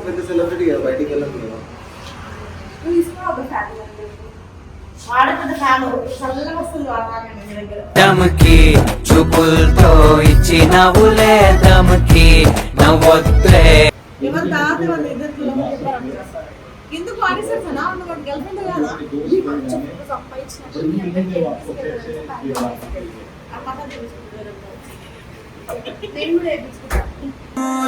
పెద్ద సెలబ్రిటీ కదా, బయటికి వెళ్ళదు కదా. దమ్కి చూపులతో ఇచ్చినవులే దమ్కి నవ్వొద్దే. ఎందుకు పాటిస్తానా గర్ల్ ఫ్రెండ్ కదా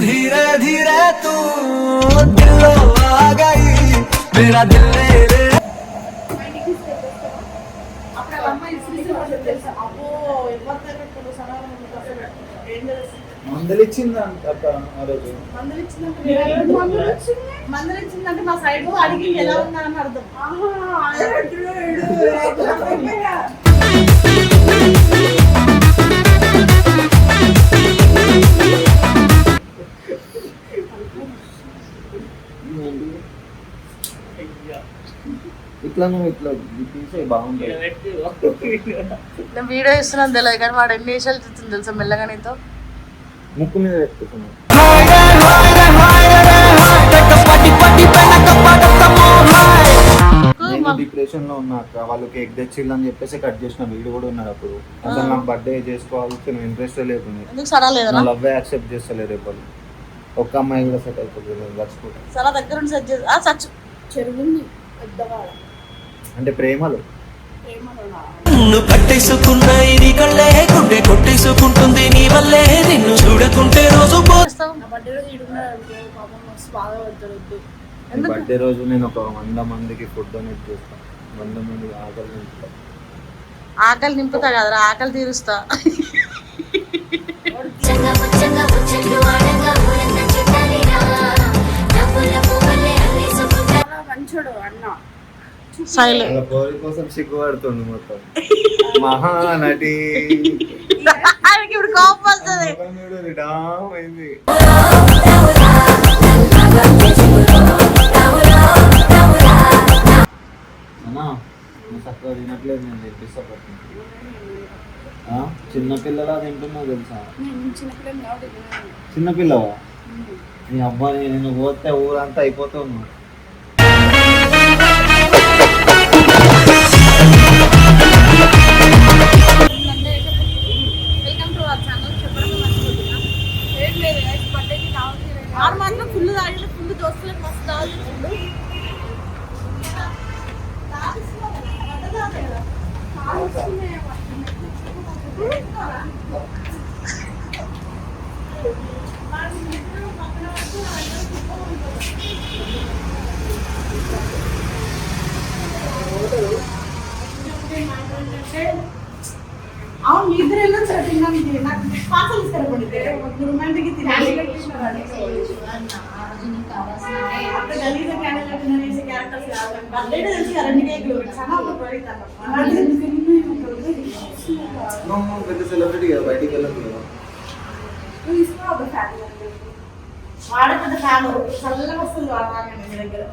धीरे धीरे तू दिलो आ गई मेरा दिल ले ले. మందులు ఇచ్చిందంట ఆ రోజు. మందులు ఇచ్చిందంటే మా సైడ్ అడిగి ఎలా ఉన్నారని అర్థం. ఇట్లా నువ్వు ఇట్లా తీసే బాగుంటుంది. నేను వీడియో ఇస్తున్నాను తెలియదు కానీ వాడు ఎన్ని వేషాలు చూస్తుంది తెలుసా మెల్లగా నీతో. ముక్కు మీద పెట్టుకున్నాను. నేను డిప్రెషన్ లో ఉన్నాక వాళ్ళు కేక్ తెచ్చిల్లు అని చెప్పేసి కట్ చేసిన వీడు కూడా ఉన్నాడు అప్పుడు. అసలు నాకు బర్త్డే చేసుకోవాల్సిన ఇంట్రెస్ట్ లేకుండా లవ్ యాక్సెప్ట్ చేస్తలేరు రేపు. ఒక్క అమ్మాయి కూడా సెట్ అయిపోతుంది చచ్చిపోతాను. చాలా దగ్గర సెట్ చేసి చెరువుంది పెద్దవాడ అంటే ప్రేమలు నిన్ను పట్టేసుకున్నా నీ కళ్ళే గుండె కొట్టేసుకుంటుంది నీ వల్లే నిన్ను చూడకుంటే రోజు బర్త్డే రోజు నేను ఒక 100 మందికి ఫుడ్ డొనేట్ చేస్తాను. 100 మంది ఆకలి నింపుతా. ఆకలి నింపుతా కదరా, ఆకలి తీరుస్తా. మంచోడు అన్న కోరి కోసం సిగ్గుపడుతుంది మొత్తం. మహానటి ఇప్పుడు కోపం వస్తుంది. చక్కగా తినట్లేదు, నేను తెప్పిస్తా. చిన్నపిల్లలా తింటున్నావు తెలుసా? చిన్నపిల్లవా? నీ అబ్బాయి నేను పోతే ఊరంతా అయిపోతావు నువ్వు. ఫుల్ తాగి ఫుల్ దోస్తులకు మస్తు తాగుతుంది. అవును మీ ఇద్దరు వెళ్ళొచ్చు కదా తినడానికి. నాకు పార్సల్ ఇస్తారండి రొమాంటిక్ తినాలి. పెద్ద సెలబ్రిటీ కదా, బయటికి వెళ్ళదు కదా.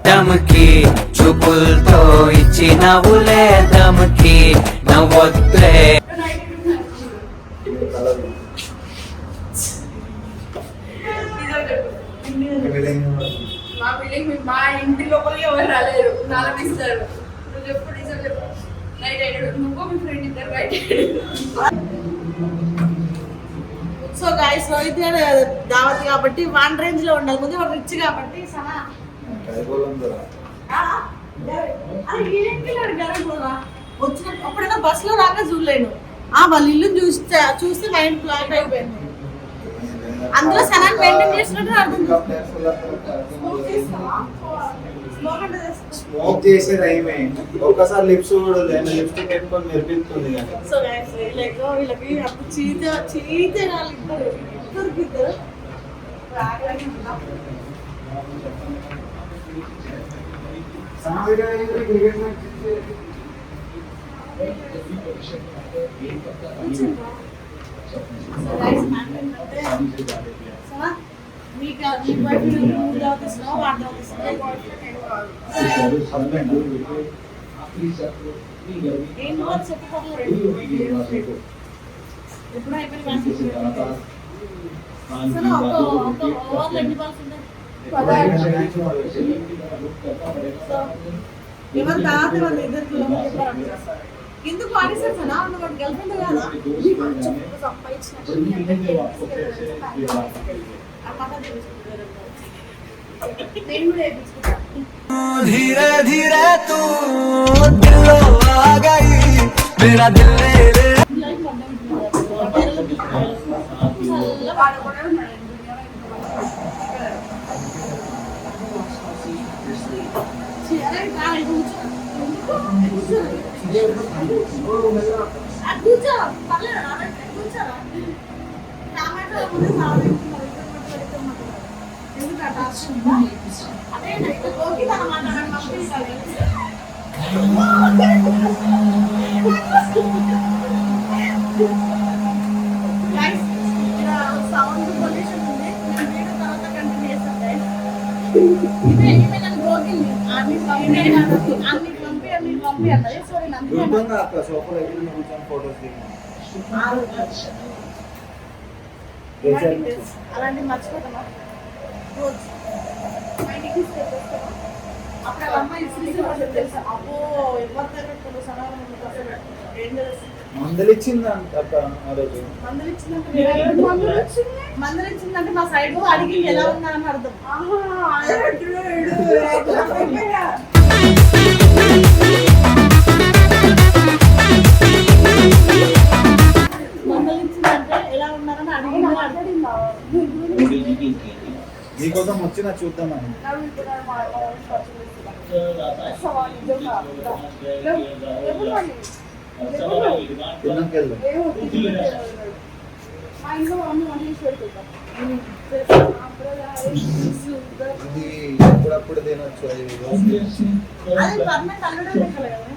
దమ్కి చూపులతో ఇచ్చినవులే దమ్కి నవ్వొద్దే. మా ఇంటి లోపలికి ఎవరు రాలేరు, నాలపిస్తారు. నువ్వు చెప్పు నిజం చెప్పు. నైట్ అయ్యాడు నువ్వు మీ ఫ్రెండ్ ఇద్దరు రైట్. సో గైస్ రోహిత్ దావత్ కాబట్టి 1 రేంజ్ లో ఉండాలి. ముందు వాడు రిచ్ కాబట్టి వచ్చిన అప్పుడైనా బస్ లో రాక చూడలేను. వాళ్ళ ఇల్లు చూస్తే మైండ్ బ్లాక్ అయిపోయింది. అందులో సనాన్ని మెయింటైన్ చేసినట్టు అర్థం. స్మోక్ చేసేది అయిమే ఒక్కసారి లిప్స్ కూడా లిప్స్టిక్ పెట్టుకొని మెరిపిస్తుంది. సో గైస్ వీళ్ళకి అప్పుడు చీత వాళ్ళు ఇద్దరు ఎప్పుడు అయిపోయింది. అసలు ఒక ఓవర్లో ఎన్ని బాల్స్ ఉంటాయి? ఎవరు తాత వాళ్ళు ఇద్దరు ఎందుకు ఆడిస్తారు సార్ వాడు గర్ల్ ఫ్రెండ్ కదా నేను కూడా వేయించుకుంటాను. धीरे धीरे तू दिलो आ गई मेरा दिल ले ले సౌండ్ పొల్యూషన్ ఉంది. నేను వీడియో తర్వాత కంటిన్యూ చేస్తాను. అన్ని పంపి అన్నది. సో నేను అలాంటి మర్చిపోతామా రోజు మా ఇంటికి తీసుకెళ్ళిపోతామా? అప్పుడు వాళ్ళ అమ్మాయి ఇసురు తెలుసా? అబ్బో ఎవరి దగ్గర సమాధానం ఏం తెలుసు మందలిచ్చిందంటే మా సైడ్ అడిగి ఎలా ఉన్నారని అర్థం. మందలిచ్చిందంటే ఎలా ఉన్నారని అడిగి నీకోసం వచ్చినా చూద్దామని. ఇది ఎప్పుడప్పుడు తినొచ్చు. అది పర్మనెంట్ అల్లడం లెక్కలే కదా.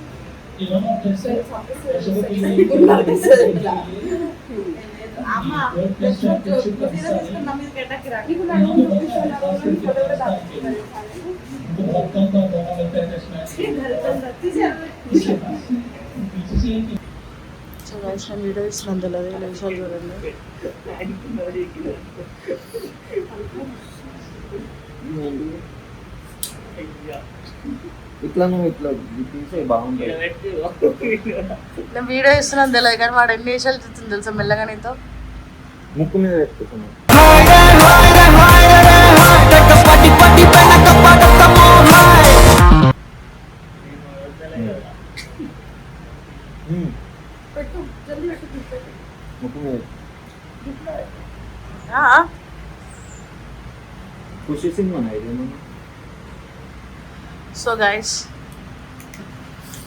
అమ్మ తీసుకున్న మీద గడ్డకి రా. వీడియో ఇస్తున్నాను తెలియదు నిమిషాలు చూడండి. ఇట్లా నువ్వు ఇట్లా తీసే బాగుంటుంది. నేను వీడియో ఇస్తున్నాను తెలియదు కానీ వాడు ఎన్ని నిమిషాలు చూస్తుంది తెలుసా మెల్లగా నీతో ముక్కు మీద పెట్టుకున్నాను. ముక్కు మీద ఖుషి సినిమా ఇదేమన్నా. సో గైస్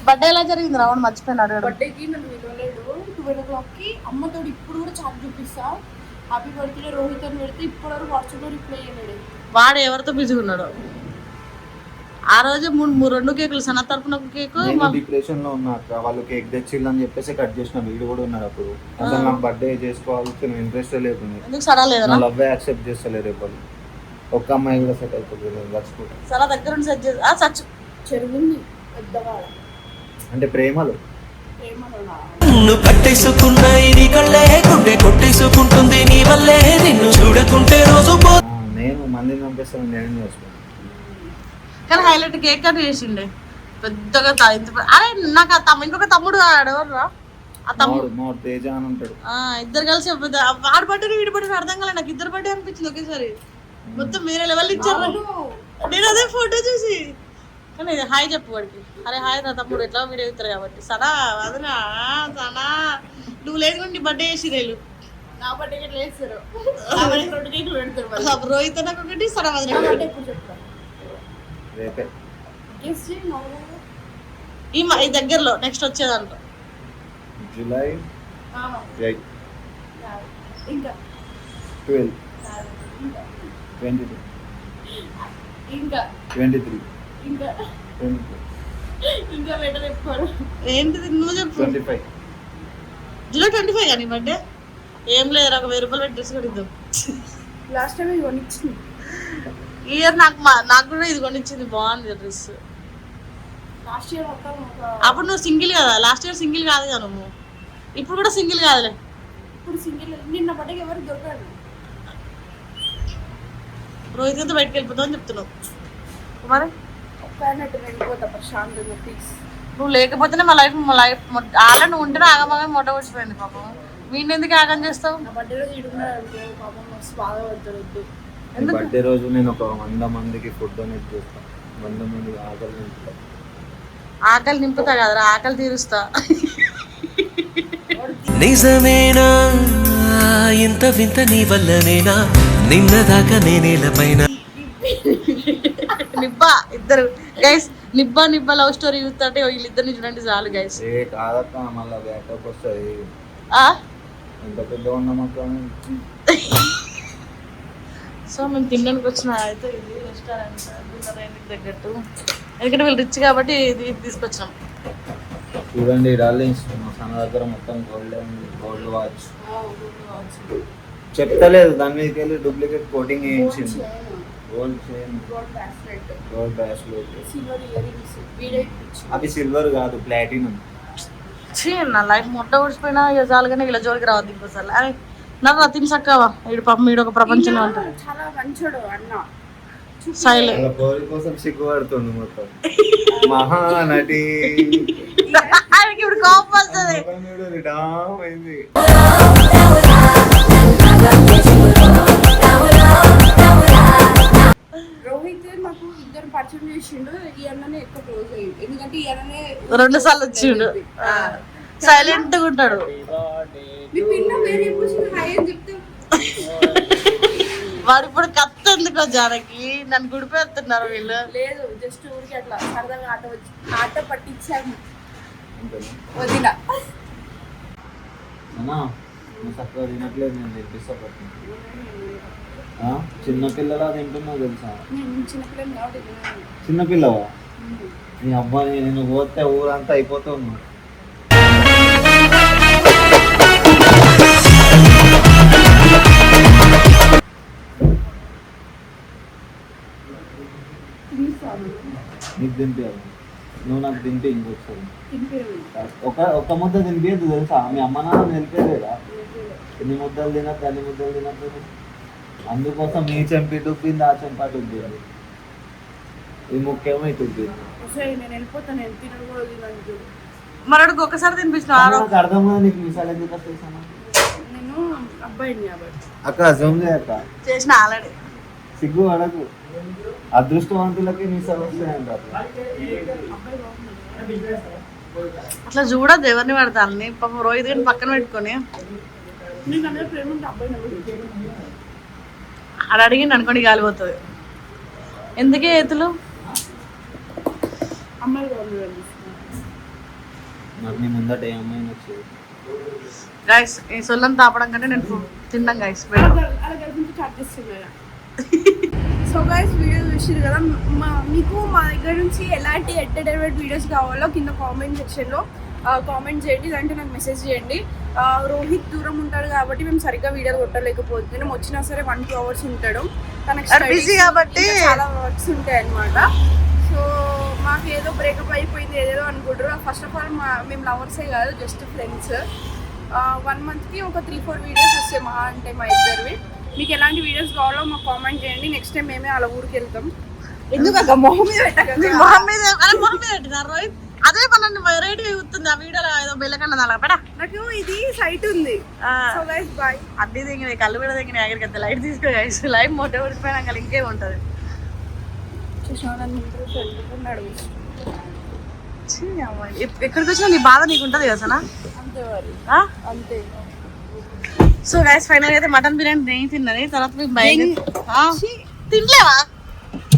బర్త్డే ఎలా జరిగింది రావణ మర్చిపోయినాడు. బర్త్డేకి నన్ను వినలేడు. 12 o'clockకి అమ్మతోడు ఇప్పుడు కూడా చాట్ చూపిస్తా. హ్యాపీ బర్త్డే రోహిత్ అని పెడితే ఇప్పుడు వరకు వాట్సాప్లో రిప్లై చేయలేడు. వాడు ఎవరితో బిజీగా ఉన్నాడు. ఆ రోజు 2 కేకులు సన్న తరపున ఒక కేక్. డిప్రెషన్ లో ఉన్నాక వాళ్ళు కేక్ తెచ్చిల్లు అని చెప్పేసి కట్ చేసిన వీడియో కూడా ఉన్నాడు. అప్పుడు అసలు నాకు బర్త్డే చేసుకోవాల్సిన ఇంట్రెస్ట్ లేకుండా ఎందుకు సడా లేదా నా లవ్ యాక్సెప్ట్ చేస్తలేరు. రేపు ఒక్క అమ్మాయి కూడా సెట్ అయిపోతుంది. చచ్చిపోతాను సరా దగ్గర నుండి సెట్ చేసి చచ్చు చెరువుంది పెద్దవాడ అంటే ప్రేమలు నిన్ను కట్టేసుకున్న ఇది కళ్ళే గుండె కొట్టేసుకుంటుంది నీ వల్లే నిన్ను చూడకుంటే రోజు నేను మందిని పంపిస్తాను. నేను చేసుకుంటాను కానీ హైలైట్ కేక్ కట్ చేసిండే పెద్దగా అరే నాకు ఇంకొక తమ్ముడు ఎవరురా ఆ తమ్ముడు తేజ అని ఉంటాడు. ఇద్దరు కలిసి వాడు బర్త్డే వీడి బర్త్డే అర్థం కాలే. నాకు ఇద్దరు బర్త్డే అనిపించింది ఒకేసారి. మొత్తం వేరే లెవెల్ ఇచ్చారు. నేను అదే ఫోటో చూసి కానీ హాయ్ చెప్పు వాడికి. అరే హాయ్ నా తమ్ముడు ఎట్లా వీడియో ఇస్తారు కాబట్టి సనా అదనా సనా నువ్వు లేదు నీ బర్త్డే చేసి రేలు నా బర్త్డే ఎట్లా చేస్తారు? 2 కేకులు పెడతారు. రోహిత్ నాకు ఒకటి సనా బర్త్డే ఎప్పుడు చెప్తాను రేపే ఈ దగ్గరలో నెక్స్ట్ వచ్చేదంట జూలై 8 ఇంకా 12 22 ఇంకా 23 ఇంకా 24 ఇంకా బెటర్ చెప్తారు. ఏంటిది నువ్వు చెప్పు. 25 జూలై 25 కానీ బర్త్డే ఏం లేదు. ఒక 1000 రూపాయలు పెట్టి డ్రెస్ కొనిద్దాం. లాస్ట్ టైం ఇది కొనిచ్చింది. ఈ ఇయర్ నాకు కూడా ఇది కొనిచ్చింది. బాగుంది డ్రెస్. లాస్ట్ ఇయర్ మొత్తం అప్పుడు నువ్వు సింగిల్ కదా. లాస్ట్ ఇయర్ సింగిల్ కాదు కదా నువ్వు. ఇప్పుడు కూడా సింగిల్ కాదులే. ఇప్పుడు సింగిల్. నిన్న బర్త్డేకి ఎవరు దొరకదు. రోహిత్ అయితే బయటకు వెళ్ళిపోతావు అని చెప్తున్నావు మరి ఒక్కనట్టు వెళ్ళిపోతా ప్రశాంతంగా ప్లీజ్. నువ్వు లేకపోతేనే మా లైఫ్ ఆలా నువ్వు ఉంటేనే ఆగమాగా మొట్ట వచ్చిపోయింది పాపం. వీడిని ఎందుకు ఆగం చేస్తావు? నా బర్త్డే రోజు ఇడున్నాడు పాపం మస్తు బాధపడతారు. వద్దు. నీ బర్త్డే రోజు నేను ఒక 100 మందికి ఫుడ్ డొనేట్ చేస్తాను. 100 మంది ఆకలి నింపుతా. ఆకలి నింపుతా కదరా, ఆకలి తీరుస్తా. నిజమేనా ఇంత వింత నీ వల్లనేనా నిన్నదాకా నేనేలపైన నిబ్బా ఇద్దరు గైస్, నిబ్బా లవ్ స్టోరీ చూస్తుంటే వీళ్ళిద్దరిని చూడండి చాలు గైస్. ఏ కాదక్క మళ్ళీ బ్యాకప్ వస్తుంది. ఎంత పెద్ద ఉన్నామక్క. సో మేము తినడానికి వచ్చిన అయితే ఇది రెస్టారెంట్ డిన్నర్ తగ్గట్టు, ఎందుకంటే వీళ్ళు రిచ్ కాబట్టి ఇది తీసుకొచ్చాం. చూడండి డార్లింగ్స్, మా సన్న దగ్గర మొత్తం గోల్డ్ వాచ్. చెప్తలేదు దాని మీదకి వెళ్ళి డూప్లికేట్ కోటింగ్ వేయించింది. గోల్డ్ చైన్, గోల్డ్ బ్రాస్లెట్, అవి సిల్వర్ కాదు ప్లాటినం. నా లైఫ్ మొట్ట ఊడిచిపోయినా ఇక చాలుగానే ఇలా జోలికి రావద్దు ఇంకోసారి. అరే నా తిని చక్కవా వీడు పాపం, వీడు ఒక ప్రపంచంలో ఉంటాడు. చాలా మంచోడు అన్న. సైలెంట్ కోరి కోసం సిగ్గుపడుతుంది మొత్తం. మహానటి ఆయనకి ఇప్పుడు కోపం వస్తుంది. అయింది. రోహిత్ మాకు ఇద్దరు పరిచయం చేసిండు. ఈ అన్ననే ఎక్కువ క్లోజ్ అయ్యిండు, ఎందుకంటే ఈ అన్ననే 2 సార్లు వచ్చిండు. సైలెంట్ గా ఉంటాడు. మీ పిల్ల వేరే కూర్చొని హాయ్ అని చెప్తే వాడు ఇప్పుడు కత్త ఎందుకో జానకి నన్ను గుడిపేస్తున్నారు వీళ్ళు. లేదు, జస్ట్ ఊరికి అట్లా సరదాగా ఆట పట్టించాము. వదిన అన్నా నువ్వు చక్కగా తినట్లేదు, నేను తినిపిస్తా పట్టిన. చిన్నపిల్లలా తింటున్నావు తెలుసా? నేను చిన్నపిల్లలు కాబట్టి చిన్నపిల్లవా? నీ అబ్బాయి నేను పోతే ఊరంతా అయిపోతూ ఉన్నావు. నీకు తినిపించాలి, నువ్వు నాకు తింటే ఇంకొకసారి ఒక ముద్ద తినిపించదు తెలుసా? మీ అమ్మ నాన్న నిలిపేదేదా? ఎన్ని ముద్దలు తినద్దు, అన్ని ముద్దలు తినద్దు. అందుకోసం నీ చెంపి డుబ్బింది, ఆ చెంప డుబ్బింది, ఈ ముఖ్యమై డుబ్బింది. నేను వెళ్ళిపోతాను. నేను తినడు కూడా తినడు. మరొకటి ఒకసారి తినిపించిన నాకు అర్థం కదా నీకు మిసాలు ఎందుకు వస్తాయి? నేను అబ్బాయిని కాబట్టి అక్క జూమ్ అక్క చేసిన ఆల్రెడీ. సిగ్గు అడగు, అదృష్టవంతులకి మిసాలు వస్తాయంటారు. అట్లా చూడద్దు ఎవరిని పడతాను. పాపం రోహిత్ గారిని పక్కన పెట్టుకొని నీకు అందరూ ప్రేమ ఉంటే అబ్బాయిని అక్కడ అడిగింది అనుకోండి గాలిపోతుంది. ఎందుకే ఎత్తులు అమ్మాయి నాకు నీ ముందట ఏ అమ్మాయిని వచ్చేది? గైస్ ఈ సొల్లని తాపడం కంటే నేను తిన్నాం గైస్. అలా కలిపి చాట్ చేస్తున్నారా? సో గైస్ వీడియో చూసారు కదా. మీకు మా దగ్గర నుంచి ఎలాంటి ఎంటర్టైన్మెంట్ వీడియోస్ కావాలో కింద కామెంట్ సెక్షన్లో కామెంట్ చేయండి, అంటే నాకు మెసేజ్ చేయండి. రోహిత్ దూరం ఉంటాడు కాబట్టి మేము సరిగ్గా వీడియోలు కొట్టలేకపోతున్నాం. వచ్చినా సరే 1-2 hours ఉంటాడు, తనకి బిజీ కాబట్టి చాలా వర్క్స్ ఉంటాయి అన్నమాట. సో మాకు ఏదో బ్రేకప్ అయిపోయింది ఏదేదో అనుకుంటారు. ఫస్ట్ ఆఫ్ ఆల్ మేము లవర్సే కాదు, జస్ట్ ఫ్రెండ్స్. 1 monthకి ఒక 3-4 వీడియోస్ వస్తాయి మా అంటే మా ఇద్దరివి. మీకు ఎలాంటి వీడియోస్ కావాలో మాకు కామెంట్ చేయండి. నెక్స్ట్ టైం మేమే అలా ఊరికి వెళ్తాం. ఎందుకు మొహం మీద మొహం మీద పెట్టినారు రోహిత్. అదే పని వెరైటీ అవుతుంది ఆ వీడియోలో. ఏదో బెల్లకన్నా అలా పెడ నాకు ఇది సైట్ ఉంది. So guys bye. అడ్డీ దిగినాయి, కళ్ళు కూడా దిగినాయి. దగ్గరికి అయితే లైట్ తీసుకో గైస్. లైఫ్ మొట్ట ఊడిపోయినాక ఇంకేం ఉంటుంది. ఎక్కడికి వచ్చినా నీ బాధ నీకు ఉంటుంది కదా సనా? అంతే మరి, అంతే. సో గైస్ ఫైనల్ అయితే మటన్ బిర్యానీ నేను తిన్నది. తర్వాత మీకు తినలేవా?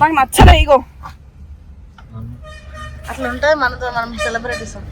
నాకు నచ్చలే. ఇగో అట్లా ఉంటుంది మనతో, మనం సెలబ్రేట్ చేస్తాం.